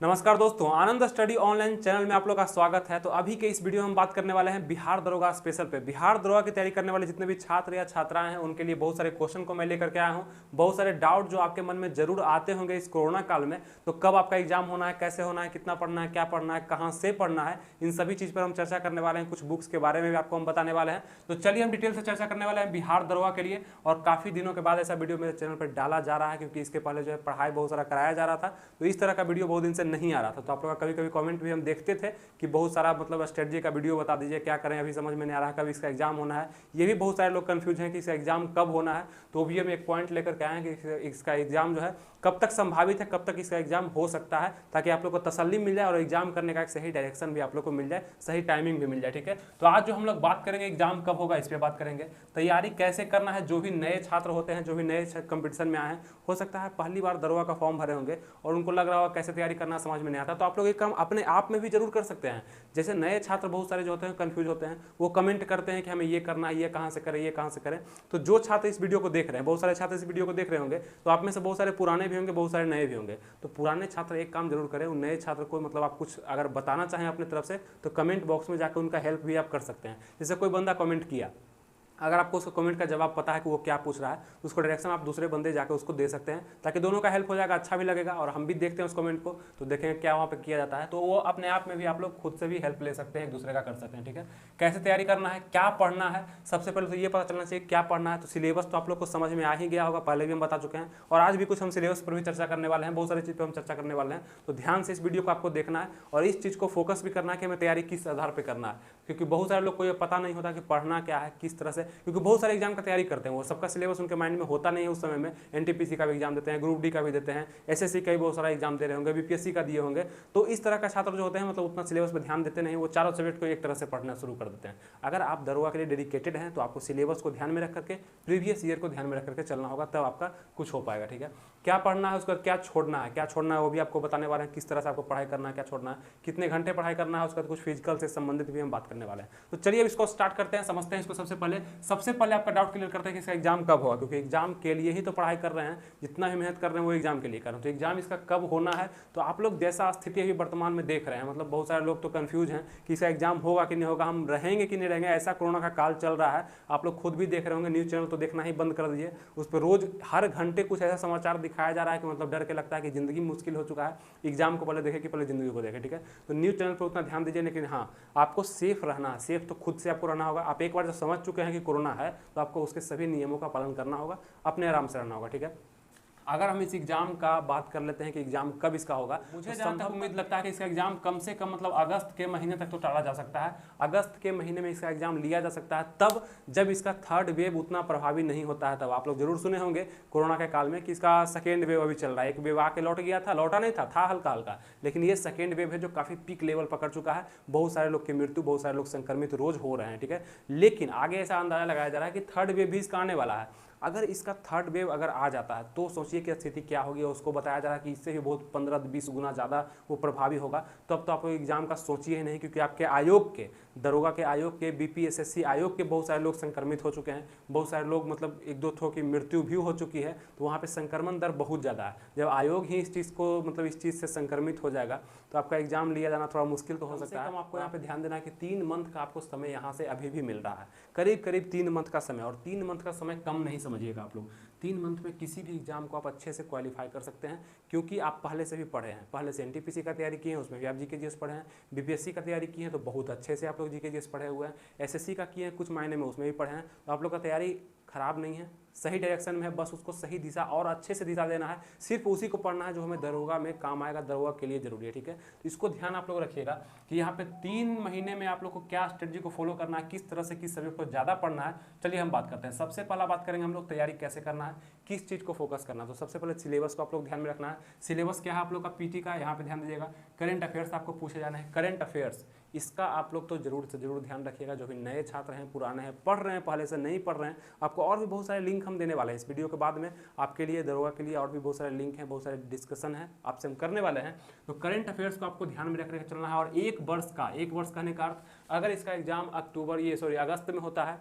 नमस्कार दोस्तों, आनंद study online channel में आप लोग का स्वागत है। तो अभी के इस वीडियो में हम बात करने वाले हैं बिहार दरोगा स्पेशल पे। बिहार दरोगा की तैयारी करने वाले जितने भी छात्र या छात्राएं हैं उनके लिए बहुत सारे क्वेश्चन को मैं लेकर के आया हूं। बहुत सारे डाउट जो आपके मन में जरूर आते होंगे इस कोरोना काल में। तो कब आपका एग्जाम होना है, कैसे होना है, कितना पढ़ना है, क्या पढ़ना है, कहाँ से पढ़ना है, इन सभी चीज़ पर हम चर्चा करने वाले हैं। कुछ बुक्स के बारे में भी आपको हम बताने वाले हैं। तो चलिए हम डिटेल से चर्चा करने वाले हैं बिहार दरोगा के लिए। और काफ़ी दिनों के बाद ऐसा वीडियो मेरे चैनल पर डाला जा रहा है, क्योंकि इसके पहले जो है पढ़ाई बहुत सारा कराया जा रहा था। तो इस तरह का वीडियो बहुत दिन से नहीं आ रहा था। तो आप कभी कभी कमेंट भी हम देखते थे कि बहुत सारा मतलब स्ट्रेटजी का वीडियो बता दीजिए, क्या करें, अभी समझ में नहीं आ रहा, कब इसका एग्जाम होना है। ये भी बहुत सारे लोग कंफ्यूज हैं कि इसका एग्जाम कब होना है। तो भी हम एक पॉइंट लेकर के आए हैं कि इसका एग्जाम जो है कब तक संभावित है, कब तक इसका एग्जाम हो सकता है, ताकि आप लोग को तसल्ली मिल जाए और एग्जाम करने का एक सही डायरेक्शन भी आप लोग को मिल जाए, सही टाइमिंग भी मिल जाए। ठीक है, तो आज जो हम लोग बात करेंगे एग्जाम कब होगा इस पर बात करेंगे, तैयारी कैसे करना है। जो भी नए छात्र होते हैं, जो भी नए कंपटीशन में आए हैं, हो सकता है पहली बार दरोगा का फॉर्म भरे होंगे और उनको लग रहा होगा कैसे तैयारी करना समझ में नहीं आता। तो आप लोग एक काम अपने आप में भी जरूर कर सकते हैं। जैसे नए छात्र बहुत सारे जो होते हैं कंफ्यूज होते हैं, वो कमेंट करते हैं कि हमें ये करना है, ये कहाँ से करें, ये कहाँ से करें। तो जो छात्र इस वीडियो को देख रहे हैं, बहुत सारे छात्र इस वीडियो को देख रहे होंगे, तो आप में से बहुत सारे पुराने भी होंगे, बहुत सारे नए भी होंगे। तो पुराने छात्र एक काम जरूर करें, उन नए छात्र को मतलब आप कुछ अगर बताना चाहें अपने तरफ से, तो कमेंट बॉक्स में जाकर उनका हेल्प भी आप कर सकते हैं। जैसे कोई बंदा कमेंट किया, अगर आपको उसको कमेंट का जवाब पता है कि वो क्या पूछ रहा है, तो उसको डायरेक्शन आप दूसरे बंदे जाकर उसको दे सकते हैं, ताकि दोनों का हेल्प हो जाएगा, अच्छा भी लगेगा और हम भी देखते हैं उस कमेंट को, तो देखेंगे क्या वहाँ पे किया जाता है। तो वो अपने आप में भी आप लोग खुद से भी हेल्प ले सकते हैं, एक दूसरे का कर सकते हैं। ठीक है, कैसे तैयारी करना है, क्या पढ़ना है, सबसे पहले तो ये पता चलना चाहिए क्या पढ़ना है। तो सिलेबस तो आप लोग को समझ में आ ही गया होगा, पहले भी हम बता चुके हैं, और आज भी कुछ हम सिलेबस पर भी चर्चा करने वाले हैं, बहुत सारी चीज़ पर हम चर्चा करने वाले हैं। तो ध्यान से इस वीडियो को आपको देखना है और इस चीज़ को फोकस भी करना है कि हमें तैयारी किस आधार पर करना है, क्योंकि बहुत सारे लोग को ये पता नहीं होता कि पढ़ना क्या है, किस तरह से, क्योंकि बहुत सारे एग्जाम का तैयारी करते हैं, वो सबका सिलेबस उनके माइंड में होता नहीं है उस समय में। एनटीपीसी का भी एग्जाम देते हैं, ग्रुप डी का भी देते हैं, एसएससी का भी बहुत सारा एग्जाम दे रहे होंगे, बीपीएससी का दिए होंगे। तो इस तरह का छात्र जो होते हैं मतलब उतना सिलेबस पर ध्यान देते नहीं, वो चारों सब्जेक्ट को एक तरह से पढ़ना शुरू कर देते हैं। अगर आप दरोगा के लिए डेडिकेटेड हैं तो आपको सिलेबस को ध्यान में रख करके, प्रीवियस ईयर को ध्यान में रख करके चलना होगा, तब आपका कुछ हो पाएगा। ठीक है, क्या पढ़ना है, उसका क्या छोड़ना है, क्या छोड़ना है वो भी आपको बताने वाले हैं, किस तरह से आपको पढ़ाई करना है, क्या छोड़ना है, कितने घंटे पढ़ाई करना है, उसका कुछ फिजिकल से संबंधित भी हम बात करने वाले हैं। तो चलिए अब इसको स्टार्ट करते हैं, समझते हैं इसको। सबसे पहले आपका डाउट क्लियर करते हैं कि इसका एग्जाम कब होगा, क्योंकि एग्जाम के लिए ही तो पढ़ाई कर रहे हैं, जितना भी मेहनत कर रहे हैं वो एग्जाम के लिए कर रहे हैं। तो एग्जाम इसका कब होना है, तो आप लोग जैसा स्थिति अभी वर्तमान में देख रहे हैं, मतलब बहुत सारे लोग तो कंफ्यूज हैं कि इसका एग्जाम होगा कि नहीं होगा, हम रहेंगे कि नहीं रहेंगे। ऐसा कोरोना का काल चल रहा है, आप लोग खुद भी देख रहे होंगे, न्यूज़ चैनल तो देखना ही बंद कर दीजिए। उस पर रोज हर घंटे कुछ ऐसा समाचार दिखाया जा रहा है कि मतलब डर के लगता है कि जिंदगी मुश्किल हो चुका है। एग्जाम को पहले देखें कि पहले जिंदगी को देखें। ठीक है, तो न्यूज़ चैनल पर उतना ध्यान दीजिए, लेकिन हाँ आपको सेफ रहना है। सेफ तो खुद से आपको रहना होगा। आप एक बार जब समझ चुके हैं कि कोरोना है, तो आपको उसके सभी नियमों का पालन करना होगा, अपने आराम से रहना होगा। ठीक है, अगर हम इस एग्जाम का बात कर लेते हैं कि एग्जाम कब इसका होगा, मुझे जहाँ तक उम्मीद लगता है कि इसका एग्जाम कम से कम मतलब अगस्त के महीने तक तो टाला जा सकता है। अगस्त के महीने में इसका एग्जाम लिया जा सकता है, तब जब इसका थर्ड वेव उतना प्रभावी नहीं होता है। तब आप लोग जरूर सुने होंगे कोरोना के काल में कि इसका सेकेंड वेव अभी चल रहा है। एक वेव आके लौट गया था, लौटा नहीं था हल्का हल्का, लेकिन ये सेकेंड वेव है जो काफ़ी पीक लेवल पकड़ चुका है। बहुत सारे लोग की मृत्यु, बहुत सारे लोग संक्रमित रोज हो रहे हैं। ठीक है, लेकिन आगे ऐसा अंदाजा लगाया जा रहा है कि थर्ड वेव भी इसका आने वाला है। अगर इसका थर्ड वेव अगर आ जाता है तो सोचिए कि स्थिति क्या होगी। उसको बताया जा रहा है कि इससे भी बहुत 15-20 गुना ज़्यादा वो प्रभावी होगा। तब तो आप एग्जाम का सोचिए ही नहीं, क्योंकि आपके आयोग के, दरोगा के आयोग के, बीपीएसएससी आयोग के बहुत सारे लोग संक्रमित हो चुके हैं। बहुत सारे लोग मतलब एक दो ठो की मृत्यु भी हो चुकी है। तो वहाँ पे संक्रमण दर बहुत ज़्यादा है। जब आयोग ही इस चीज़ को मतलब इस चीज़ से संक्रमित हो जाएगा तो आपका एग्जाम लिया जाना थोड़ा मुश्किल तो हो सकता है। आपको यहाँ पे ध्यान देना है कि 3 मंथ का आपको समय यहाँ से अभी भी मिल रहा है, करीब करीब 3 मंथ का समय। और 3 मंथ का समय कम नहीं समझिएगा आप लोग। 3 मंथ में किसी भी एग्जाम को आप अच्छे से क्वालिफाई कर सकते हैं, क्योंकि आप पहले से भी पढ़े हैं, पहले से एनटीपीसी का तैयारी किए हैं, उसमें भी आप जीके जीएस पढ़े हैं, बीपीएससी का तैयारी किए हैं तो बहुत अच्छे से आप लोग जीके जीएस पढ़े हुए हैं, एसएससी का किए हैं कुछ मायने में, उसमें भी पढ़े हैं। तो आप लोग का तैयारी खराब नहीं है, सही डायरेक्शन में है। बस उसको सही दिशा और अच्छे से दिशा देना है, सिर्फ उसी को पढ़ना है जो हमें दरोगा में काम आएगा, दरोगा के लिए जरूरी है। ठीक है, तो इसको ध्यान आप लोग रखिएगा कि यहाँ पे 3 महीने में आप लोग को क्या स्ट्रेटजी को फॉलो करना है, किस तरह से किस सब्जेक्ट को ज़्यादा पढ़ना है। चलिए हम बात करते हैं। सबसे पहला बात करेंगे हम लोग तैयारी कैसे करना है, किस चीज़ को फोकस करना है। तो सबसे पहले सिलेबस को आप लोग ध्यान में रखना है। सिलेबस क्या है आप लोग का, पीटी का, यहाँ पे ध्यान दीजिएगा। करेंट अफेयर्स आपको पूछे जाना है, करेंट अफेयर्स इसका आप लोग तो जरूर से जरूर ध्यान रखिएगा। जो भी नए छात्र हैं, पुराने हैं, पढ़ रहे हैं, पहले से नहीं पढ़ रहे हैं, आपको और भी बहुत सारे लिंक हम देने वाले हैं इस वीडियो के बाद में आपके लिए, दरोगा के लिए और भी बहुत सारे लिंक हैं, बहुत सारे डिस्कशन है आपसे हम करने वाले हैं। तो करंट अफेयर्स को आपको ध्यान में रख कर चलना है। और 1 वर्ष का, 1 वर्ष कहने का अर्थ, अगर इसका एग्जाम अगस्त में होता है,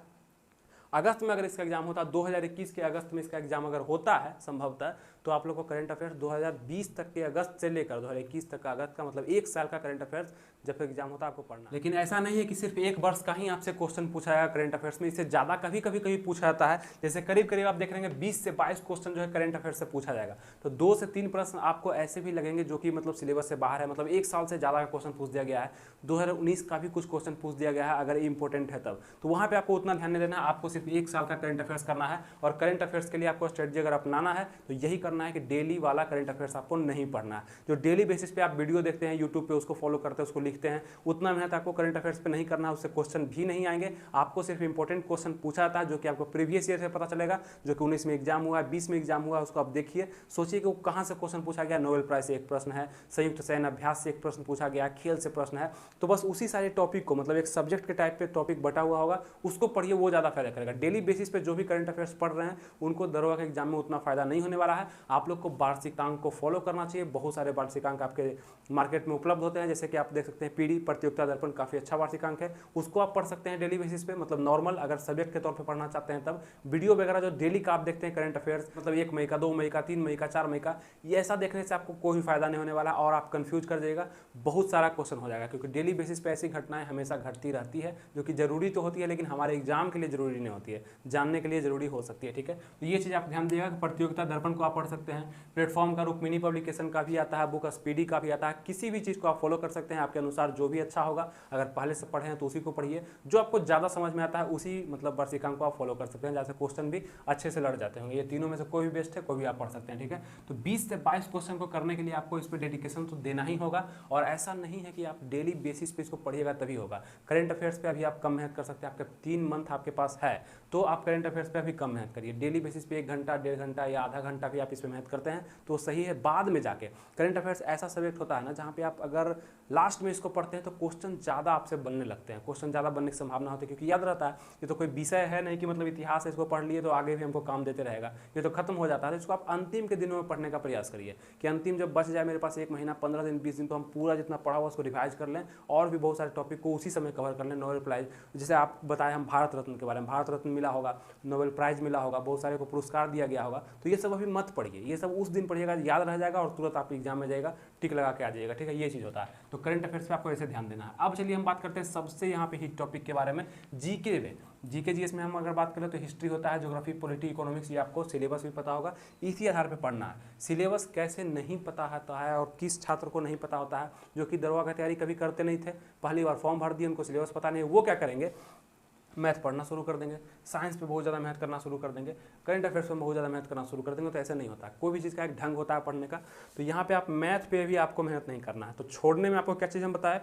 अगस्त में अगर इसका एग्जाम होता है, 2021 के अगस्त में इसका एग्जाम अगर होता है संभवतः, तो आप लोग को करंट अफेयर्स 2020 तक के अगस्त से लेकर 2021 तक का अगस्त का मतलब 1 साल का करंट अफेयर्स जब एग्जाम होता है आपको पढ़ना। लेकिन ऐसा नहीं है कि सिर्फ 1 वर्ष का ही आपसे क्वेश्चन पूछा जाएगा करंट अफेयर्स में, इससे ज़्यादा कभी पूछा जाता है। जैसे करीब आप देख रहे हैं 20 से 22 क्वेश्चन जो है करंट अफेयर्स से पूछा जाएगा। तो 2 से 3 प्रश्न आपको ऐसे भी लगेंगे जो कि मतलब सिलेबस से बाहर है, मतलब 1 साल से ज़्यादा का क्वेश्चन पूछ दिया गया है। 2019 का भी कुछ क्वेश्चन पूछ दिया गया है अगर इंपॉर्टेंट है तब। तो वहाँ पे आपको उतना ध्यान नहीं देना है, आपको सिर्फ 1 साल का करंट अफेयर्स करना है। और करंट अफेयर्स के लिए आपको स्ट्रेटजी अगर अपनाना है तो यही करना है कि डेली वाला करंट अफेयर्स आपको नहीं पढ़ना है। जो डेली बेसिस पे आप वीडियो देखते हैं यूट्यूब पे, उसको फॉलो करते हैं, उसको लिखते हैं, उतना मेहनत आपको करंट अफेयर्स पे नहीं करना है, उससे क्वेश्चन भी नहीं आएंगे। आपको सिर्फ इंपॉर्टेंट क्वेश्चन पूछा जाता है जो कि आपको प्रीवियस ईयर से पता चलेगा, जो कि 19 में एग्जाम हुआ है, 20 में एग्जाम हुआ है, उसको आप देखिए, सोचिए कि वो कहाँ से क्वेश्चन पूछा गया। नोबेल प्राइज से एक प्रश्न है, संयुक्त सैन्य अभ्यास से एक प्रश्न पूछा गया, खेल से प्रश्न है। तो बस उसी सारे टॉपिक को, मतलब एक सब्जेक्ट के टाइप पे टॉपिक बटा हुआ होगा, उसको पढ़िए, वो ज़्यादा फायदा करेगा। डेली बेसिस पे जो भी करंट अफेयर्स पढ़ रहे हैं उनको दरोगा के एग्जाम में उतना फायदा नहीं होने वाला है। आप लोग को वार्षिकांक को फॉलो करना चाहिए। बहुत सारे वार्षिकांक आपके मार्केट में उपलब्ध होते हैं, जैसे कि आप देख सकते हैं पीडी प्रतियोगिता दर्पण काफ़ी अच्छा वार्षिकांक है, उसको आप पढ़ सकते हैं डेली बेसिस पे। मतलब नॉर्मल अगर सब्जेक्ट के तौर पे पढ़ना चाहते हैं तब वीडियो वगैरह जो डेली का आप देखते हैं करंट अफेयर्स, मतलब 1 मई का, 2 मई का, 3 मई का, 4 मई का, ये ऐसा देखने से आपको कोई फायदा नहीं होने वाला और आप कंफ्यूज कर जाइएगा, बहुत सारा क्वेश्चन हो जाएगा। क्योंकि डेली बेसिस पे ऐसी घटनाएं हमेशा घटती रहती है जो कि जरूरी तो होती है लेकिन हमारे एग्जाम के लिए जरूरी नहीं होती है, जानने के लिए जरूरी हो सकती है। ठीक है, तो ये चीज़ आप ध्यान दिएगा। प्रतियोगिता दर्पण को आप पढ़ सकते हैं, प्लेटफॉर्म का रुक्मिणी पब्लिकेशन का भी आता है, बुक स्पीडी का भी आता है, किसी भी चीज़ को आप फॉलो कर सकते हैं आपके अनुसार जो भी अच्छा होगा। अगर पहले से पढ़े हैं तो उसी को पढ़िए, जो आपको ज़्यादा समझ में आता है उसी मतलब वार्षिकांक को आप फॉलो कर सकते हैं, जैसे क्वेश्चन भी अच्छे से लड़ जाते होंगे। ये तीनों में से कोई भी बेस्ट है, कोई भी आप पढ़ सकते हैं। ठीक है, तो 20 से 22 क्वेश्चन को करने के लिए आपको इस पर डेडिकेशन तो देना ही होगा। और ऐसा नहीं है कि आप डेली बेसिस पे इसको पढ़िएगा तभी होगा। करंट अफेयर्स पे अभी आप कम मेहनत कर सकते हैं, आपके 3 मंथ आपके पास है तो आप करंट अफेयर्स पे अभी कम मेहनत करिए। डेली बेसिस पे 1 घंटा, 1.5 घंटा या आधा घंटा भी आप इस पर मेहनत करते हैं तो सही है। बाद में जाके करंट अफेयर्स ऐसा सब्जेक्ट होता है ना जहाँ पे आप अगर लास्ट में इसको पढ़ते हैं तो क्वेश्चन ज़्यादा आपसे बनने लगते हैं, क्वेश्चन ज़्यादा बनने की संभावना होती है। क्योंकि याद रहता है ये तो कोई विषय है नहीं कि मतलब इतिहास है, इसको पढ़ लिए तो आगे भी हमको काम देते रहेगा, ये तो खत्म हो जाता है। तो इसको आप अंतिम के दिनों में पढ़ने का प्रयास करिए कि अंतिम जब बच जाए मेरे पास 1 महीना, 15 दिन, 20 दिन, तो हम पूरा जितना पढ़ा हुआ उसको रिवाइज कर लें और भी बहुत सारे टॉपिक को उसी समय कवर कर लें। नोबेल प्राइज जैसे आप बताएं, हम भारत रत्न के बारे में, भारत रत्न मिला होगा, नोबेल प्राइज मिला होगा, बहुत सारे को पुरस्कार दिया गया होगा, तो ये सब अभी मत पढ़िए, ये सब उस दिन पढ़िएगा, याद रह जाएगा और तुरंत आप एग्जाम में जाएगा, टिक लगा के आ जाइएगा। ठीक है, ये चीज़ होता है। तो करंट अफेयर्स पे आपको ऐसे ध्यान देना है। अब चलिए हम बात करते हैं सबसे यहाँ पे हिट टॉपिक के बारे में, जीके में। जीके जीएस में हम अगर बात करें तो हिस्ट्री होता है, ज्योग्राफी, पॉलिटी, इकोनॉमिक्स, ये आपको सिलेबस भी पता होगा, इसी आधार पे पढ़ना है। सिलेबस कैसे नहीं पता होता है और किस छात्र को नहीं पता होता है, जो कि दरोगा की तैयारी कभी करते नहीं थे, पहली बार फॉर्म भर दिए, उनको सिलेबस पता नहीं है, वो क्या करेंगे, मैथ पढ़ना शुरू कर देंगे, साइंस पे बहुत ज़्यादा मेहनत करना शुरू कर देंगे, करंट अफेयर्स में बहुत ज़्यादा मेहनत करना शुरू कर देंगे। तो ऐसा नहीं होता, कोई भी चीज़ का एक ढंग होता है पढ़ने का। तो यहाँ पे आप मैथ पे भी आपको मेहनत नहीं करना है। तो छोड़ने में आपको क्या चीज़ हम बताएं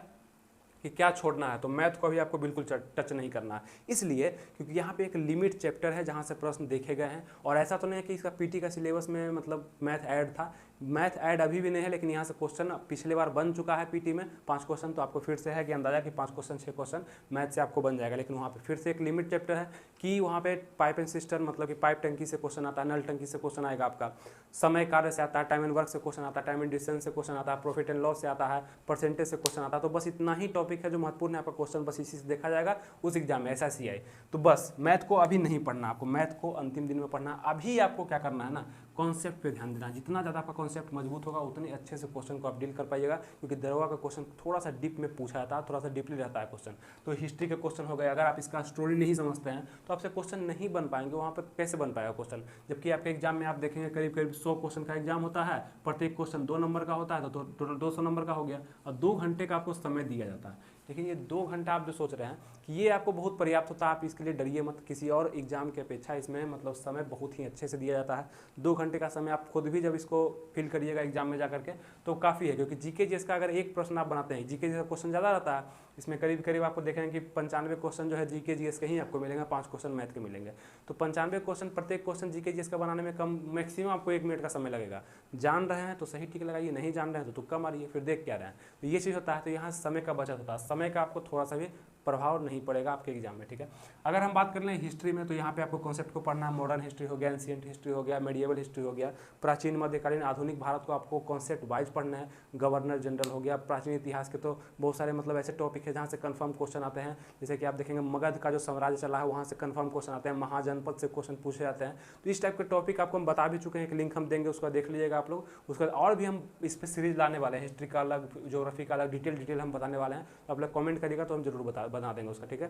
कि क्या छोड़ना है, तो मैथ को भी आपको बिल्कुल टच नहीं करना है, इसलिए क्योंकि यहाँ पे एक लिमिट चैप्टर है जहाँ से प्रश्न देखे गए हैं। और ऐसा तो नहीं है कि इसका पीटी का सिलेबस में मतलब मैथ ऐड था, मैथ ऐड अभी भी नहीं है, लेकिन यहाँ से क्वेश्चन पिछले बार बन चुका है पीटी में 5 क्वेश्चन, तो आपको फिर से है कि अंदाजा कि 5 क्वेश्चन 6 क्वेश्चन मैथ से आपको बन जाएगा। लेकिन वहाँ पे फिर से एक लिमिट चैप्टर है कि वहाँ पे पाइप एंड सिस्टम, मतलब कि पाइप टंकी से क्वेश्चन आता है, नल टंकी से क्वेश्चन आएगा, आपका समय कार्य से आता है, टाइम एंड वर्क से क्वेश्चन आता है, टाइम एंड डिस्टेंस से क्वेश्चन आता है, प्रॉफिट एंड लॉस से आता है, परसेंटेज से क्वेश्चन आता है। तो बस इतना ही टॉपिक है जो महत्वपूर्ण है, आपका क्वेश्चन बस इसी से देखा जाएगा उस एग्जाम में, SSCI। तो बस मैथ को अभी नहीं पढ़ना, आपको मैथ को अंतिम दिन में पढ़ना। अभी आपको क्या करना है ना, कॉन्सेप्ट पे ध्यान देना। जितना ज़्यादा आपका कॉन्सेप्ट मजबूत होगा उतने अच्छे से क्वेश्चन को आप डील कर पाइएगा, क्योंकि दरोगा का क्वेश्चन थोड़ा सा डीप में पूछा जाता है, थोड़ा सा डीपली रहता है क्वेश्चन। तो हिस्ट्री के क्वेश्चन हो गए, अगर आप इसका स्टोरी नहीं समझते हैं तो आपसे क्वेश्चन नहीं बन पाएंगे, वहाँ पर कैसे बन पाएगा क्वेश्चन। जबकि आपके एग्जाम में आप देखेंगे करीब 100 क्वेश्चन का एग्जाम होता है, प्रत्येक क्वेश्चन 2 नंबर का होता है, तो टोटल 200 नंबर का हो गया, और 2 घंटे का आपको समय दिया जाता है। लेकिन ये 2 घंटा आप जो सोच रहे हैं कि ये आपको बहुत पर्याप्त होता है, आप इसके लिए डरिए मत, किसी और एग्जाम की अपेक्षा इसमें मतलब समय बहुत ही अच्छे से दिया जाता है। 2 घंटे का समय आप खुद भी जब इसको फिल करिएगा एग्जाम में जा करके तो काफ़ी है, क्योंकि जीके जीएस का अगर एक प्रश्न आप बनाते हैं, जीके जीएस का क्वेश्चन ज़्यादा रहता है, इसमें करीब आपको देखेंगे कि 95 क्वेश्चन जो है जीके जीएस के ही आपको मिलेंगे, 5 क्वेश्चन मैथ के मिलेंगे। तो 95 क्वेश्चन, प्रत्येक क्वेश्चन जीके जीएस का बनाने में कम मैक्सिमम आपको 1 मिनट का समय लगेगा। जान रहे हैं तो सही टिक लगाइए, नहीं जान रहे हैं तो तुक्का मारिए, फिर देख क्या रहे हैं। तो ये चीज़ होता है, तो यहाँ समय का बचत होता है, समय का आपको थोड़ा सा भी प्रभाव नहीं पड़ेगा आपके एग्जाम में, ठीक है। अगर हम बात कर लें हिस्ट्री में, तो यहाँ पे आपको कॉन्सेप्ट को पढ़ना है। मॉडर्न हिस्ट्री हो गया, एंशिएंट हिस्ट्री हो गया, मेडिएवल हिस्ट्री हो गया, प्राचीन मध्यकालीन आधुनिक भारत को आपको कॉन्सेप्ट वाइज पढ़ना है। गवर्नर जनरल हो गया, प्राचीन इतिहास के तो बहुत सारे मतलब ऐसे टॉपिक है जहाँ से कन्फर्म क्वेश्चन आते हैं। जैसे कि आप देखेंगे मगध का जो साम्राज्य चला है वहाँ से कन्फर्म क्वेश्चन आते हैं, महाजनपद से क्वेश्चन पूछे जाते हैं। तो इस टाइप के टॉपिक आपको हम बता भी चुके हैं, कि लिंक हम देंगे, उसका देख लीजिएगा आप लोग। उसका और भी हम इस पर सीरीज लाने वाले हैं, हिस्ट्री का अलग, ज्योग्राफी का अलग, डिटेल हम बताने वाले हैं। तो आप लोग कमेंट करिएगा तो हम जरूर बता देंगे उसका, ठीक है।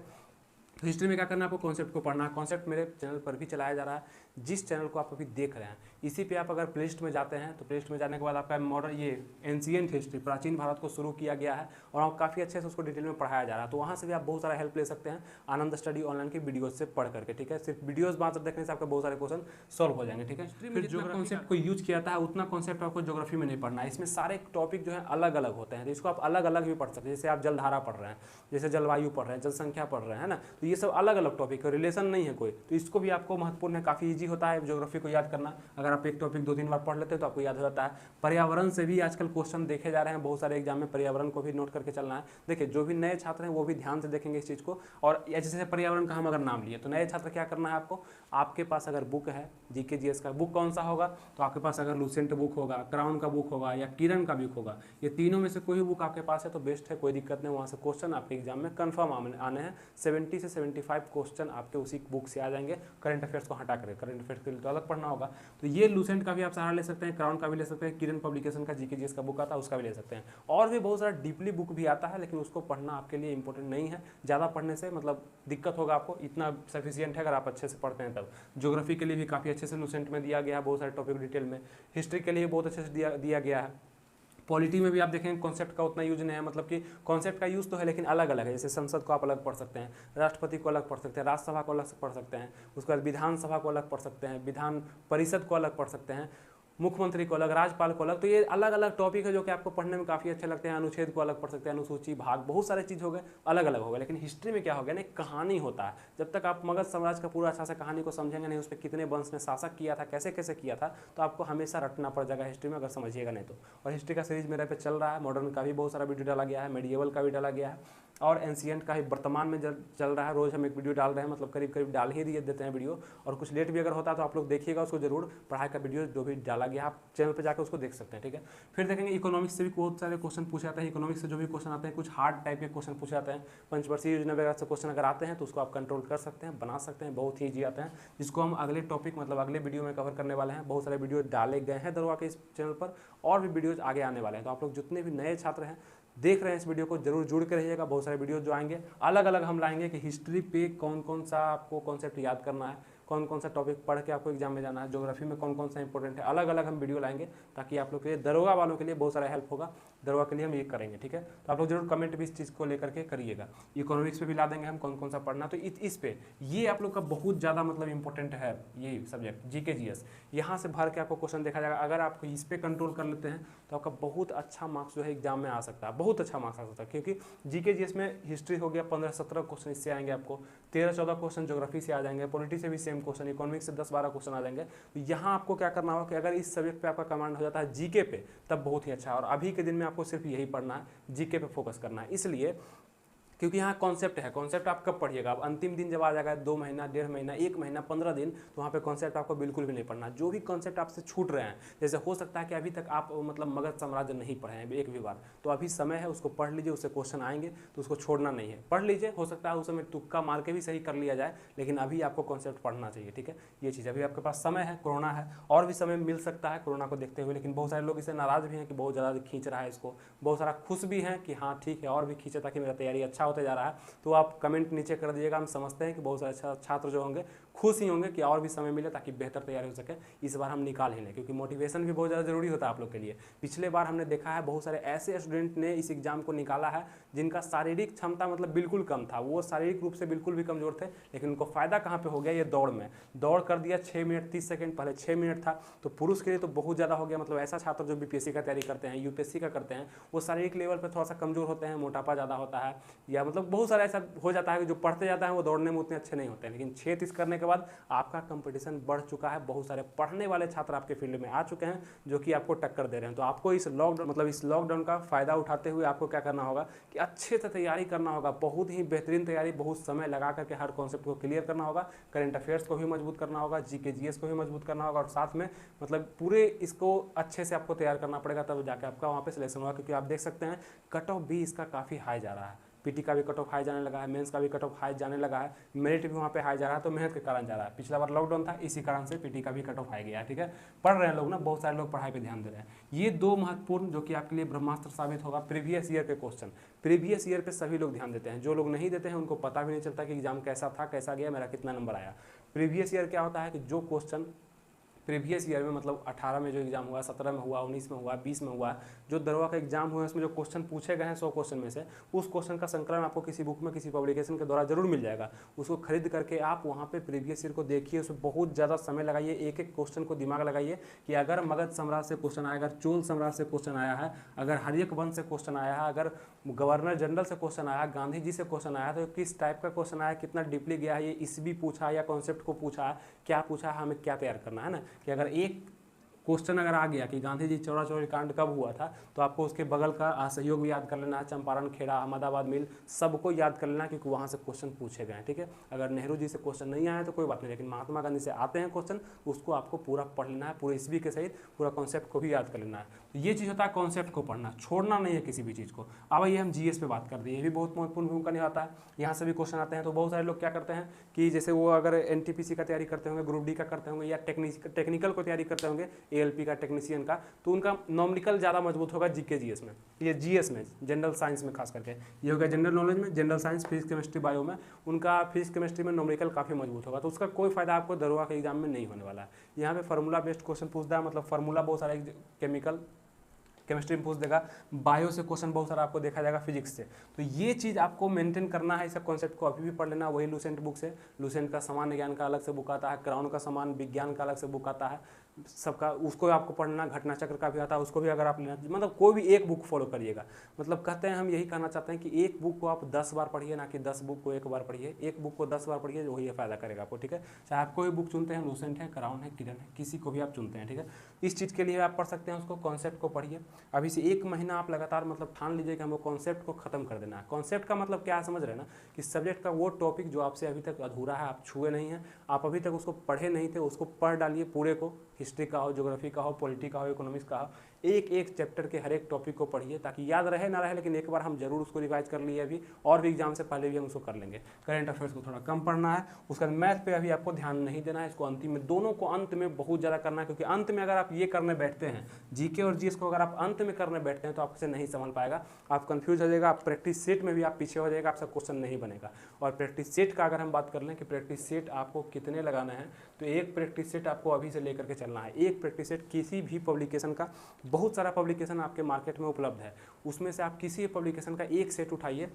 तो हिस्ट्री में क्या करना है, आपको कॉन्सेप्ट को पढ़ना है। कॉन्सेप्ट मेरे चैनल पर भी चलाया जा रहा है, जिस चैनल को आप अभी देख रहे हैं इसी पे आप अगर प्लेलिस्ट में जाते हैं तो प्लेलिस्ट में जाने के बाद आपका मॉडर्न ये एंशिएंट हिस्ट्री प्राचीन भारत को शुरू किया गया है और आप काफ़ी अच्छे से उसको डिटेल में पढ़ाया जा रहा है। तो वहाँ से भी आप बहुत सारा हेल्प ले सकते हैं आनंद स्टडी ऑनलाइन की वीडियोज से पढ़ करके, ठीक है। सिर्फ वीडियोज मात्र देखने से आपके बहुत सारे क्वेश्चन सॉल्व हो जाएंगे, ठीक है। फिर जो कॉन्सेप्ट को यूज किया था उतना कॉन्सेप्ट आपको ज्योग्राफी में नहीं पढ़ना है। इसमें सारे टॉपिक जो है अलग अलग होते हैं, तो इसको आप अलग अलग भी पढ़ सकते हैं। जैसे आप जलधारा पढ़ रहे हैं, जैसे जलवायु पढ़ रहे हैं, जनसंख्या पढ़ रहे हैं ना, तो ये सब अलग अलग टॉपिक है, रिलेशन नहीं है कोई। तो इसको भी आपको महत्वपूर्ण है, काफ़ी ईजी होता है ज्योग्राफी को याद करना। अगर आप एक टॉपिक 2-3 बार पढ़ लेते हैं तो आपको याद हो जाता है। पर्यावरण से भी आजकल क्वेश्चन देखे जा रहे हैं बहुत सारे एग्जाम में, पर्यावरण को भी नोट करके चलना है। देखिए जो भी नए छात्र हैं वो भी ध्यान से देखेंगे इस चीज़ को। और जैसे पर्यावरण का हम अगर नाम लिए तो नए छात्र क्या करना है आपको, आपके पास अगर बुक है जीके जीएस का, बुक कौन सा होगा, तो आपके पास अगर लुसेंट बुक होगा, क्राउन का बुक होगा या किरण का बुक होगा, ये तीनों में से कोई भी बुक आपके पास है तो बेस्ट है, कोई दिक्कत नहीं। वहाँ से क्वेश्चन आपके एग्जाम में कन्फर्म आने हैं। 70 से 75 क्वेश्चन आपके उसी बुक से आ जाएंगे। करंट अफेयर्स को हटा कर, करंट अफेयर्स के लिए तो अलग पढ़ना होगा। तो ये लुसेंट का भी आप सहारा ले सकते हैं, क्राउन का भी ले सकते हैं, किरण पब्लिकेशन का जीके जीएस का बुक आता है उसका भी ले सकते हैं। और भी बहुत सारा डीपली बुक भी आता है, लेकिन उसको पढ़ना आपके लिए इंपॉर्टेंट नहीं है। ज़्यादा पढ़ने से मतलब दिक्कत होगा आपको, इतना सफिशियंट है अगर आप अच्छे से पढ़ते हैं तब। ज्योग्राफी के लिए भी काफ़ी अच्छे से लुसेंट में दिया गया है बहुत सारे टॉपिक डिटेल में। हिस्ट्री के लिए बहुत अच्छे से दिया गया है। पॉलिटी में भी आप देखेंगे कॉन्सेप्ट का उतना यूज नहीं है, मतलब कि कॉन्सेप्ट का यूज़ तो है लेकिन अलग अलग है। जैसे संसद को आप अलग पढ़ सकते हैं, राष्ट्रपति को अलग पढ़ सकते हैं, राज्यसभा को अलग से पढ़ सकते हैं, उसके बाद विधानसभा को अलग पढ़ सकते हैं, विधान परिषद को अलग पढ़ सकते हैं, मुख्यमंत्री को अलग, राज्यपाल को अलग। तो ये अलग अलग टॉपिक है जो कि आपको पढ़ने में काफ़ी अच्छे लगते हैं। अनुच्छेद को अलग पढ़ सकते हैं, अनुसूची, भाग, बहुत सारे चीज़ हो गए, अलग अलग हो गए। लेकिन हिस्ट्री में क्या हो गया ना, कहानी होता है। जब तक आप मगध साम्राज्य का पूरा अच्छा से कहानी को समझेंगे नहीं, उस पर कितने वंश ने शासक किया था, कैसे कैसे किया था, तो आपको हमेशा रटना पड़ जाएगा हिस्ट्री में अगर समझिएगा नहीं तो। और हिस्ट्री का सीरीज मेरे पे चल रहा है, मॉडर्न का भी बहुत सारा वीडियो डाला गया है, मेडिएवल का भी डाला गया है और एंशिएंट का ही वर्तमान में चल रहा है। रोज़ हम एक वीडियो डाल रहे हैं, मतलब करीब करीब डाल ही दिए देते हैं वीडियो। और कुछ लेट भी अगर होता है तो आप लोग देखिएगा उसको जरूर। पढ़ाई का वीडियो जो भी डाला गया आप चैनल पे जाकर उसको देख सकते हैं, ठीक है। फिर देखेंगे इकोनॉमिक्स से भी बहुत सारे क्वेश्चन पूछे जाते हैं। इकोनॉमिक्स से जो भी क्वेश्चन आते हैं कुछ हार्ड टाइप के क्वेश्चन पूछे जाते हैं। पंचवर्षीय योजना वगैरह से क्वेश्चन अगर आते हैं तो उसको आप कंट्रोल कर सकते हैं, बना सकते हैं, बहुत ही ईजी आते हैं, जिसको हम अगले टॉपिक मतलब अगले वीडियो में कवर करने वाले हैं। बहुत सारे वीडियो डाले गए हैं दरवा के इस चैनल पर, और भी वीडियोज आगे आने वाले हैं। तो आप लोग जितने भी नए छात्र हैं देख रहे हैं इस वीडियो को जरूर जुड़ के रहिएगा। बहुत सारे वीडियो जो आएंगे अलग अलग हम लाएंगे कि हिस्ट्री पे कौन कौन सा आपको कॉन्सेप्ट याद करना है, कौन कौन सा टॉपिक पढ़ के आपको एग्जाम में जाना है, ज्योग्राफी में कौन कौन सा इंपॉर्टेंट है, अलग अलग हम वीडियो लाएंगे ताकि आप लोग के लिए, दरोगा वालों के लिए बहुत सारा हेल्प होगा। दरोगा के लिए हम ये करेंगे, ठीक है। तो आप लोग जरूर कमेंट भी इस चीज़ को लेकर के करिएगा। इकोनॉमिक्स पे भी ला देंगे हम कौन कौन सा पढ़ना। तो इस पे ये आप लोग का बहुत ज़्यादा मतलब इंपॉर्टेंट है ये सब्जेक्ट जीके जीएस। यहाँ से भर के आपको क्वेश्चन देखा जाएगा। अगर आप इस पे कंट्रोल कर लेते हैं तो आपका बहुत अच्छा मार्क्स जो है एग्जाम में आ सकता है, बहुत अच्छा मार्क्स आ सकता है। क्योंकि जीके जीएस में हिस्ट्री हो गया 15-17 क्वेश्चन इससे आएंगे आपको, 13-14 क्वेश्चन ज्योग्राफी से आ जाएंगे, पॉलिटी से भी सेम क्वेश्चन, इकोनॉमिक्स से 10-12 क्वेश्चन आ जाएंगे। तो यहाँ आपको क्या करना होगा कि अगर इस सब्जेक्ट पे आपका कमांड हो जाता है जीके पे, तब बहुत ही अच्छा है। और अभी के दिन में आपको सिर्फ यही पढ़ना है, जीके पे फोकस करना है। इसलिए क्योंकि यहाँ कॉन्सेप्ट है। कॉन्सेप्ट आप कब पढ़िएगा, अब अंतिम दिन जब आ जाएगा 2 महीना, 1.5 महीना, 1 महीना, 15 दिन, तो वहाँ पे कॉन्सेप्ट आपको बिल्कुल भी नहीं पढ़ना। जो भी कॉन्सेप्ट आपसे छूट रहे हैं, जैसे हो सकता है कि अभी तक आप मतलब मगध साम्राज्य नहीं पढ़े हैं एक भी बार, तो अभी समय है, उसको पढ़ लीजिए। उससे क्वेश्चन आएंगे तो उसको छोड़ना नहीं है, पढ़ लीजिए। हो सकता है उस समय तुक्का मार के भी सही कर लिया जाए, लेकिन अभी आपको कॉन्सेप्ट पढ़ना चाहिए, ठीक है। ये चीज़ अभी आपके पास समय है, कोरोना है, और भी समय मिल सकता है कोरोना को देखते हुए। लेकिन बहुत सारे लोग इससे नाराज़ भी हैं कि बहुत ज़्यादा खींच रहा है इसको, बहुत सारा खुश भी हैं कि हाँ ठीक है और भी खींचे ताकि मेरा तैयारी अच्छा होते जा रहा है। तो आप कमेंट नीचे कर दीजिएगा। हम समझते हैं कि बहुत सारे छात्र जो होंगे खुश ही होंगे कि और भी समय मिले ताकि बेहतर तैयारी हो सके। इस बार हम निकाल ही लें, क्योंकि मोटिवेशन भी बहुत ज़्यादा जरूरी होता है आप लोग के लिए। पिछले बार हमने देखा है बहुत सारे ऐसे स्टूडेंट ने इस एग्जाम को निकाला है जिनका शारीरिक क्षमता मतलब बिल्कुल कम था, वो शारीरिक रूप से बिल्कुल भी कमजोर थे, लेकिन उनको फायदा कहाँ पे हो गया, ये दौड़ में। दौड़ कर दिया 6 मिनट 30 सेकंड, पहले 6 मिनट था, तो पुरुष के लिए तो बहुत ज़्यादा हो गया। मतलब ऐसा छात्र जो बीपीएससी का तैयारी करते हैं, यूपीएससी का करते हैं, वो शारीरिक लेवल पर थोड़ा सा कमजोर होते हैं, मोटापा ज़्यादा होता है, या मतलब बहुत सारा ऐसा हो जाता है कि जो पढ़ते जाता है वो दौड़ने में उतने अच्छे नहीं होते हैं। लेकिन 6:30 करने के के बाद आपका कंपटीशन बढ़ चुका है, बहुत सारे पढ़ने वाले छात्र आपके फील्ड में आ चुके हैं जो कि आपको टक्कर दे रहे हैं। तो आपको इस लॉकडाउन का फायदा उठाते हुए आपको क्या करना होगा कि अच्छे से तैयारी करना होगा, बहुत ही बेहतरीन तैयारी, बहुत समय लगा करके हर कॉन्सेप्ट को क्लियर करना होगा, करंट अफेयर्स को भी मजबूत करना होगा, जीके जीएस को भी मजबूत करना होगा, और साथ में मतलब पूरे इसको अच्छे से आपको तैयार करना पड़ेगा, तब जाके आपका वहाँ पे सिलेक्शन होगा। क्योंकि आप देख सकते हैं कट ऑफ भी इसका काफ़ी हाई जा रहा है, पीटी का भी कट ऑफ हाई जाने लगा है, मेंस का भी कट ऑफ हाई जाने लगा है, मेरिट भी वहाँ पे हाई जा रहा है, तो मेहनत के कारण जा रहा है। पिछला बार लॉकडाउन था, इसी कारण से पीटी का भी कट ऑफ हाई गया है। ठीक है, पढ़ रहे हैं लोग ना, बहुत सारे लोग पढ़ाई पे ध्यान दे रहे हैं। ये दो महत्वपूर्ण जो कि आपके लिए ब्रह्मास्त्र साबित होगा, प्रीवियस ईयर के क्वेश्चन। प्रीवियस ईयर पे सभी लोग ध्यान देते हैं, जो लोग नहीं देते हैं उनको पता भी नहीं चलता कि एग्जाम कैसा था, कैसा गया, मेरा कितना नंबर आया। प्रीवियस ईयर क्या होता है कि जो क्वेश्चन प्रीवियस ईयर में मतलब 18 में जो एग्जाम हुआ, 17 में हुआ, 19 में हुआ, 20 में हुआ, जो दरवा का एग्जाम हुआ है उसमें जो क्वेश्चन पूछे गए हैं 100 क्वेश्चन में से, उस क्वेश्चन का संकलन आपको किसी बुक में किसी पब्लिकेशन के द्वारा जरूर मिल जाएगा। उसको खरीद करके आप वहाँ पे प्रीवियस ईयर को देखिए, उसमें बहुत ज़्यादा समय लगाइए, एक एक क्वेश्चन को दिमाग लगाइए कि अगर मगध सम्राट से क्वेश्चन आया, अगर चोल सम्राट से क्वेश्चन आया है, अगर हर्यक वंश से क्वेश्चन आया है, अगर गवर्नर जनरल से क्वेश्चन आया, गांधी जी से क्वेश्चन आया, तो किस टाइप का क्वेश्चन आया, कितना डीपली गया है, ये ईस्वी पूछा या कॉन्सेप्ट को पूछा है, क्या पूछा है, हमें क्या तैयार करना है ना। कि अगर एक क्वेश्चन अगर आ गया कि गांधी जी चौरा चौरी कांड कब हुआ था, तो आपको उसके बगल का असहयोग भी याद कर लेना है, चंपारण खेड़ा, अहमदाबाद मिल, सबको याद कर लेना, क्योंकि वहाँ से क्वेश्चन पूछे गए हैं। ठीक है, अगर नेहरू जी से क्वेश्चन नहीं आया तो कोई बात नहीं, लेकिन महात्मा गांधी से आते हैं क्वेश्चन, उसको आपको पूरा पढ़ लेना है, पूरे ईस्वी के सहित पूरा कॉन्सेप्ट को भी याद कर लेना है। तो ये चीज़ होता है कॉन्सेप्ट को पढ़ना, छोड़ना नहीं है किसी भी चीज़ को। अब आइए हम जीएस पे बात कर दें, ये भी बहुत महत्वपूर्ण भूमिका निभाता है। यहाँ से भी क्वेश्चन आते हैं, तो बहुत सारे लोग क्या करते हैं कि जैसे वो अगर एनटीपीसी का तैयारी करते होंगे, ग्रुप डी का करते होंगे, या टेक्निकल को तैयारी करते होंगे, एएलपी का, टेक्नीशियन का, तो उनका नॉमिकल ज़्यादा मजबूत होगा जीके जीएस में, ये जीएस में, जनरल साइंस में खास करके। ये हो गया जनरल नॉलेज में, general science, physics, chemistry, bio में उनका फिजिक्स केमिस्ट्री में नॉमिकल काफ़ी मजबूत होगा। तो उसका कोई फायदा आपको दरोगा के एग्जाम में नहीं होने वाला है। यहाँ पे फार्मूला बेस्ड क्वेश्चन पूछता है, मतलब फार्मूला बहुत सारे केमिकल केमिस्ट्री में पूछ देगा, बायो से क्वेश्चन बहुत सारा आपको देखा जाएगा, फिजिक्स से। तो ये चीज़ आपको मेंटेन करना है, इस कॉन्सेप्ट को अभी भी पढ़ लेना। वही लुसेंट बुक से, लुसेंट का सामान्य ज्ञान का अलग से बुक आता है, क्राउन का सामान्य विज्ञान का अलग से बुक आता है, सबका उसको आपको पढ़ना, घटना चक्र का भी आता है, उसको भी अगर आप लेना, मतलब कोई भी एक बुक फॉलो करिएगा। मतलब कहते हैं, हम यही कहना चाहते हैं कि एक बुक को आप 10 बार पढ़िए, ना कि 10 बुक को एक बार पढ़िए। एक बुक को 10 बार पढ़िए, वही फायदा करेगा आपको। ठीक है, चाहे आप कोई बुक चुनते हैं, लुसेंट है, क्राउन है, किरण है, किसी को भी आप चुनते हैं। ठीक है, इस चीज़ के लिए आप पढ़ सकते हैं, उसको कॉन्सेप्ट को पढ़िए। अभी से 1 महीना आप लगातार मतलब ठान लीजिए कि हमको कॉन्सेप्ट को खत्म कर देना है। कॉन्सेप्ट का मतलब क्या है समझ रहे हैं ना, कि सब्जेक्ट का वो टॉपिक जो आपसे अभी तक अधूरा है, आप छुए नहीं हैं, आप अभी तक उसको पढ़े नहीं थे, उसको पढ़ डालिए पूरे को। हिस्ट्री का हो, ज्योग्राफी का हो, पॉलिटी का हो, इकोनॉमिक्स का हो, एक एक चैप्टर के हर एक टॉपिक को पढ़िए, ताकि याद रहे ना रहे, लेकिन एक बार हम जरूर उसको रिवाइज कर लिए अभी, और भी एग्जाम से पहले भी हम उसको कर लेंगे। करंट अफेयर्स को थोड़ा कम पढ़ना है, उसका मैथ पे अभी आपको ध्यान नहीं देना है, इसको अंतिम में, दोनों को अंत में बहुत ज़्यादा करना है। क्योंकि अंत में अगर आप ये करने बैठते हैं, जीके और जीएस को अगर आप अंत में करने बैठते हैं, तो आपसे नहीं समझ पाएगा, आप कंफ्यूज हो जाएगा, आप प्रैक्टिस सेट में भी आप पीछे हो जाएगा, आपका क्वेश्चन नहीं बनेगा। और प्रैक्टिस सेट का अगर हम बात कर लें कि प्रैक्टिस सेट आपको कितने लगाना है, तो एक प्रैक्टिस सेट आपको अभी से लेकर के चलना है। एक प्रैक्टिस सेट किसी भी पब्लिकेशन का, बहुत सारा पब्लिकेशन आपके मार्केट में उपलब्ध है, उसमें से आप किसी पब्लिकेशन का एक सेट उठाइए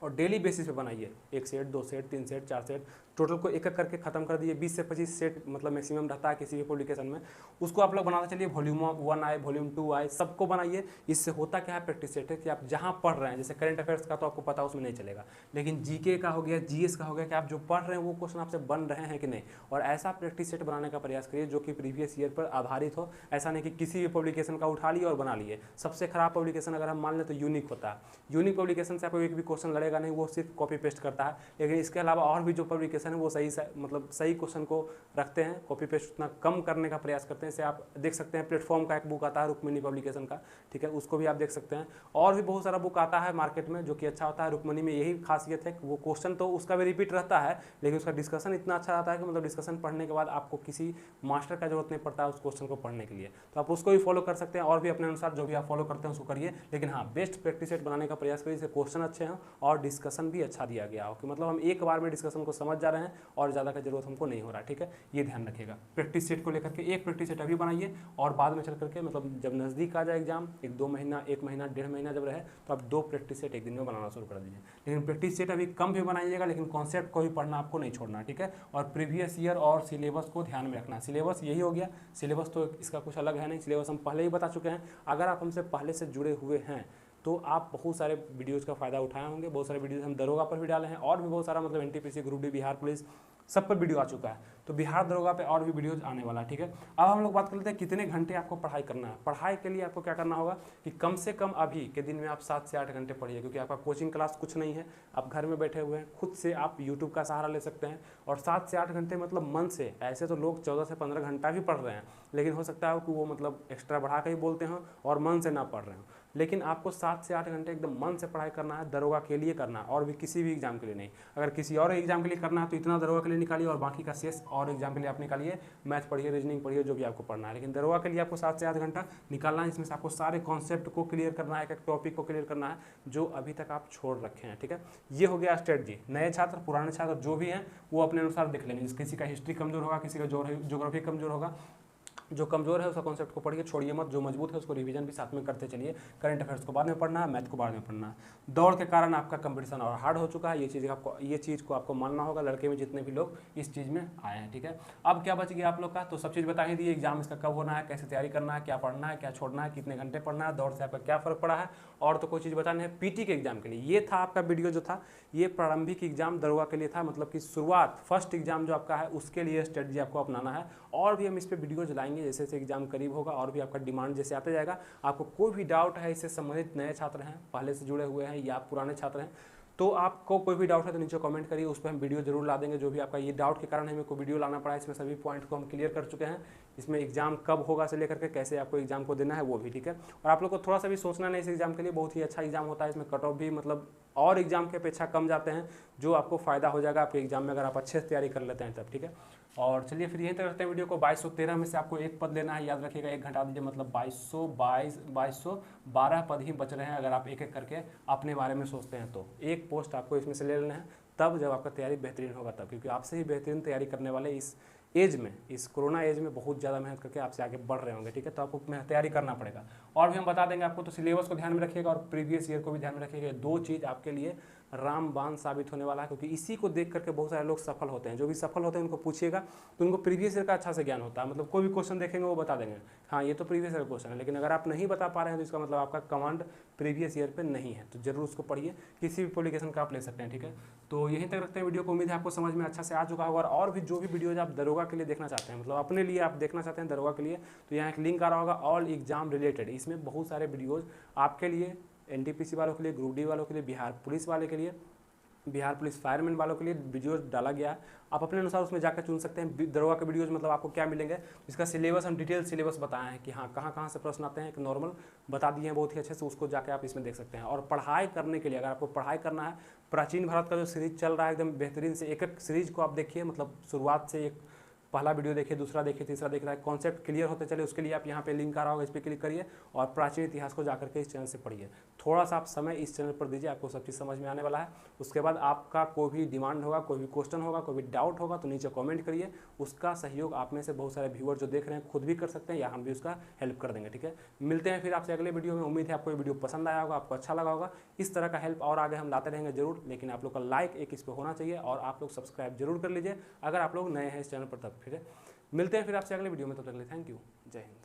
और डेली बेसिस पे बनाइए। 1 set, 2 set, 3 set, 4 set, total को एक एक करके खत्म कर दिए। 20 से 25 सेट मतलब मैक्सिमम रहता है किसी भी पब्लिकेशन में। उसको आप लोग बनाते चलिए, वॉल्यूम 1 आए, वॉल्यूम 2 आए, सबको बनाइए। इससे होता क्या है, प्रैक्टिस सेट है कि आप जहाँ पढ़ रहे हैं, जैसे करंट अफेयर्स का तो आपको पता उसमें नहीं चलेगा, लेकिन जीके का हो गया, जीएस का हो गया, कि आप जो पढ़ रहे हैं वो क्वेश्चन आपसे बन रहे हैं कि नहीं। और ऐसा प्रैक्टिस सेट बनाने का प्रयास करिए जो कि प्रीवियस ईयर पर आधारित हो। ऐसा नहीं कि किसी भी पब्लिकेशन का उठा लिए और बना लिए। सबसे खराब पब्लिकेशन अगर हम मान लें तो यूनिक होता है। यूनिक पब्लिकेशन से आपको एक भी क्वेश्चन लड़ेगा नहीं, वो सिर्फ कॉपी पेस्ट करता है। लेकिन इसके अलावा और भी जो पब्लिकेशन है वो सही क्वेश्चन को रखते हैं, कॉपी पेस्ट उतना कम करने का प्रयास करते हैं। जैसे आप देख सकते हैं, प्लेटफॉर्म का एक बुक आता है रुक्मिणी पब्लिकेशन का, ठीक है, उसको भी आप देख सकते हैं। और भी बहुत सारा बुक आता है मार्केट में जो कि अच्छा होता है। रुक्मिणी में यही खासियत है कि वो क्वेश्चन तो उसका भी रिपीट रहता है, लेकिन उसका डिस्कशन इतना अच्छा आता है कि मतलब डिस्कशन पढ़ने के बाद आपको किसी मास्टर का जरूरत नहीं पड़ता है उस क्वेश्चन को पढ़ने के लिए। तो आप उसको भी फॉलो कर सकते हैं, और भी अपने अनुसार जो भी आप फॉलो करते हैं उसको करिए। लेकिन हाँ, बेस्ट प्रैक्टिस सेट बनाने का प्रयास करिए, क्वेश्चन अच्छे हैं और डिस्कशन भी अच्छा दिया गया हो, कि मतलब हम एक बार में डिस्कशन को समझ जा रहे हैं और ज़्यादा का जरूरत हमको नहीं हो रहा है। ठीक है, ये ध्यान रखिएगा। प्रैक्टिस सेट को लेकर के एक प्रैक्टिस सेट अभी बनाइए, और बाद में चल करके मतलब जब नज़दीक आ जाए एग्जाम, 1-2 महीना, 1 महीना, 1.5 महीना जब रहे, तो आप 2 प्रैक्टिस सेट एक दिन में बनाना शुरू कर दीजिए। लेकिन प्रैक्टिस सेट अभी कम भी बनाइएगा, लेकिन कॉन्सेप्ट को भी पढ़ना आपको नहीं छोड़ना। ठीक है, और प्रीवियस ईयर और सिलेबस को ध्यान में रखना। सिलेबस यही हो गया, सिलेबस तो इसका कुछ अलग है नहीं, सिलेबस हम पहले ही बता चुके हैं। अगर आप हमसे पहले से जुड़े हुए हैं तो आप बहुत सारे वीडियोज़ का फ़ायदा उठाए होंगे। बहुत सारे वीडियोज़ हम दरोगा पर भी डाले हैं, और भी बहुत सारा मतलब NTPC, group D, Bihar police, सब पर वीडियो आ चुका है। तो बिहार दरोगा पे और भी वीडियोज आने वाला है, ठीक है। अब हम लोग बात कर लेते हैं कितने घंटे आपको पढ़ाई करना है। पढ़ाई के लिए आपको क्या करना होगा कि कम से कम अभी के दिन में आप 7 से 8 घंटे पढ़िए, क्योंकि आपका कोचिंग क्लास कुछ नहीं है, आप घर में बैठे हुए हैं, खुद से आप यूट्यूब का सहारा ले सकते हैं। और 7 से 8 घंटे मतलब मन से, ऐसे तो लोग 14 से 15 घंटा भी पढ़ रहे हैं, लेकिन हो सकता है कि वो मतलब एक्स्ट्रा बढ़ा के ही बोलते हों और मन से ना पढ़ रहे हों। लेकिन आपको 7 से 8 घंटे एकदम मन से पढ़ाई करना है, दरोगा के लिए करना है, और भी किसी भी एग्जाम के लिए नहीं। अगर किसी और एग्जाम के लिए करना है तो इतना दरोगा के लिए निकालिए और बाकी का शेष और एग्जाम के लिए आप निकालिए, मैथ पढ़िए, रीजनिंग पढ़िए, जो भी आपको पढ़ना है। लेकिन दरोगा के लिए आपको 7 से 8 घंटा निकालना है, इसमें से आपको सारे कॉन्सेप्ट को क्लियर करना है, एक एक टॉपिक को क्लियर करना है जो अभी तक आप छोड़ रखे हैं, ठीक है। ये हो गया स्ट्रेटजी। नए छात्र, पुराने छात्र जो भी हैं वो अपने अनुसार देख लेंगे। किसी का हिस्ट्री कमजोर होगा, किसी का ज्योग्राफी कमजोर होगा। जो कमजोर है उसका कॉन्सेप्ट को पढ़िए, छोड़िए मत। जो मजबूत है उसको रिवीजन भी साथ में करते चलिए। करंट अफेयर्स को बाद में पढ़ना है, मैथ को बाद में पढ़ना है। दौड़ के कारण आपका कंपटीशन और हार्ड हो चुका है, ये चीज़ को आपको मानना होगा। लड़के में जितने भी लोग इस चीज़ में आए हैं, ठीक है। अब क्या बच गया आप लोग का, तो सब चीज़ बता ही दी। एग्जाम इसका कब होना है, कैसे तैयारी करना है, क्या पढ़ना है, क्या छोड़ना है, कितने घंटे पढ़ना है, दौड़ से आपका क्या फ़र्क पड़ा है, और तो कोई चीज़ बतानी है। पीटी के एग्जाम के लिए ये था आपका वीडियो जो था, ये प्रारंभिक एग्जाम दरोगा के लिए था, मतलब कि शुरुआत फर्स्ट एग्जाम जो आपका है उसके लिए स्ट्रेटजी आपको अपनाना है। और भी हम इस पर वीडियो चलाएंगे जैसे जैसे एग्जाम करीब होगा, और भी आपका डिमांड जैसे आते जाएगा। आपको कोई भी डाउट है इससे संबंधित, नए छात्र हैं, पहले से जुड़े हुए हैं, या पुराने छात्र हैं, तो आपको कोई भी डाउट है तो नीचे कमेंट करिए, उस पर हम वीडियो जरूर ला देंगे। जो भी आपका ये डाउट के कारण हमें को वीडियो लाना पड़ा, इसमें सभी पॉइंट को हम क्लियर कर चुके हैं। इसमें एग्जाम कब होगा से लेकर के कैसे आपको एग्जाम को देना है वो भी, ठीक है। और आप लोग को थोड़ा सा भी सोचना नहीं इस एग्जाम के लिए, बहुत ही अच्छा एग्जाम होता है। इसमें कट ऑफ भी मतलब और एग्जाम की अपेक्षा कम जाते हैं, जो आपको फायदा हो जाएगा आपके एग्जाम में अगर आप अच्छे से तैयारी कर लेते हैं तब, ठीक है। और चलिए फिर यहीं तक रखते हैं वीडियो को। 2213 में से आपको एक पद लेना है, याद रखिएगा, एक घटा दीजिए, मतलब 2212 पद ही बच रहे हैं अगर आप एक एक करके अपने बारे में सोचते हैं तो। एक पोस्ट आपको इसमें से ले लेना है, तब जब आपका तैयारी बेहतरीन होगा तब, क्योंकि आपसे ही बेहतरीन तैयारी करने वाले इस एज में, इस कोरोना एज में बहुत ज़्यादा मेहनत करके आपसे आगे बढ़ रहे होंगे, ठीक है। तो आपको तैयारी करना पड़ेगा, और भी हम बता देंगे आपको। तो सिलेबस को ध्यान में रखिएगा और प्रीवियस ईयर को भी ध्यान में रखिएगा। दो चीज़ आपके लिए रामबाण साबित होने वाला है, क्योंकि इसी को देख करके बहुत सारे लोग सफल होते हैं। जो भी सफल होते हैं उनको पूछिएगा तो उनको प्रीवियस ईयर का अच्छा से ज्ञान होता है, मतलब कोई भी क्वेश्चन देखेंगे वो बता देंगे हाँ ये तो प्रीवियस ईयर क्वेश्चन है। लेकिन अगर आप नहीं बता पा रहे हैं तो इसका मतलब आपका कमांड प्रीवियस ईयर पे नहीं है, तो जरूर उसको पढ़िए। किसी भी पब्लिकेशन का आप ले सकते हैं, ठीक है। तो यहीं तक रखते हैं वीडियो को। उम्मीद है आपको समझ में अच्छा से आ चुका होगा। और भी जो भी वीडियोज आप दरोगा के लिए देखना चाहते हैं, मतलब अपने लिए आप देखना चाहते हैं दरोगा के लिए, तो यहाँ एक लिंक आ रहा होगा, ऑल एग्जाम रिलेटेड। इसमें बहुत सारे वीडियोज आपके लिए, एनटीपीसी वालों के लिए, ग्रुप डी वालों के लिए, बिहार पुलिस वाले के लिए, बिहार पुलिस फायरमैन वालों के लिए वीडियोस डाला गया है। आप अपने अनुसार उसमें जाकर चुन सकते हैं। दरोगा के वीडियोस मतलब आपको क्या मिलेंगे, इसका सिलेबस हम डिटेल सिलेबस बताए हैं कि हाँ कहाँ कहाँ से प्रश्न आते हैं, एक नॉर्मल बता दिए हैं बहुत ही अच्छे से, उसको जाके आप इसमें देख सकते हैं। और पढ़ाई करने के लिए, अगर आपको पढ़ाई करना है, प्राचीन भारत का जो सीरीज चल रहा है एकदम बेहतरीन से, एक एक सीरीज को आप देखिए, मतलब शुरुआत से एक पहला वीडियो देखिए, दूसरा देखिए, तीसरा देख रहा है, कॉन्सेप्ट क्लियर होते चले। उसके लिए आप यहाँ पे लिंक आ रहा होगा, इस पर क्लिक करिए और प्राचीन इतिहास को जाकर के इस चैनल से पढ़िए। थोड़ा सा आप समय इस चैनल पर दीजिए, आपको सब चीज़ समझ में आने वाला है। उसके बाद आपका कोई भी डिमांड होगा, कोई भी क्वेश्चन होगा, कोई भी डाउट होगा तो नीचे कमेंट करिए। उसका सहयोग आप में से बहुत सारे व्यूअर जो देख रहे हैं खुद भी कर सकते हैं, या हम भी उसका हेल्प कर देंगे, ठीक है। मिलते हैं फिर आपसे अगले वीडियो में। उम्मीद है आपको ये वीडियो पसंद आया होगा, आपको अच्छा लगा होगा। इस तरह का हेल्प और आगे हम लाते रहेंगे जरूर, लेकिन आप लोग का लाइक एक इस पर होना चाहिए, और आप लोग सब्सक्राइब जरूर कर लीजिए अगर आप लोग नए हैं इस चैनल पर तब। फिर मिलते हैं फिर आपसे अगले वीडियो में, तब तक के लिए थैंक यू, जय हिंद।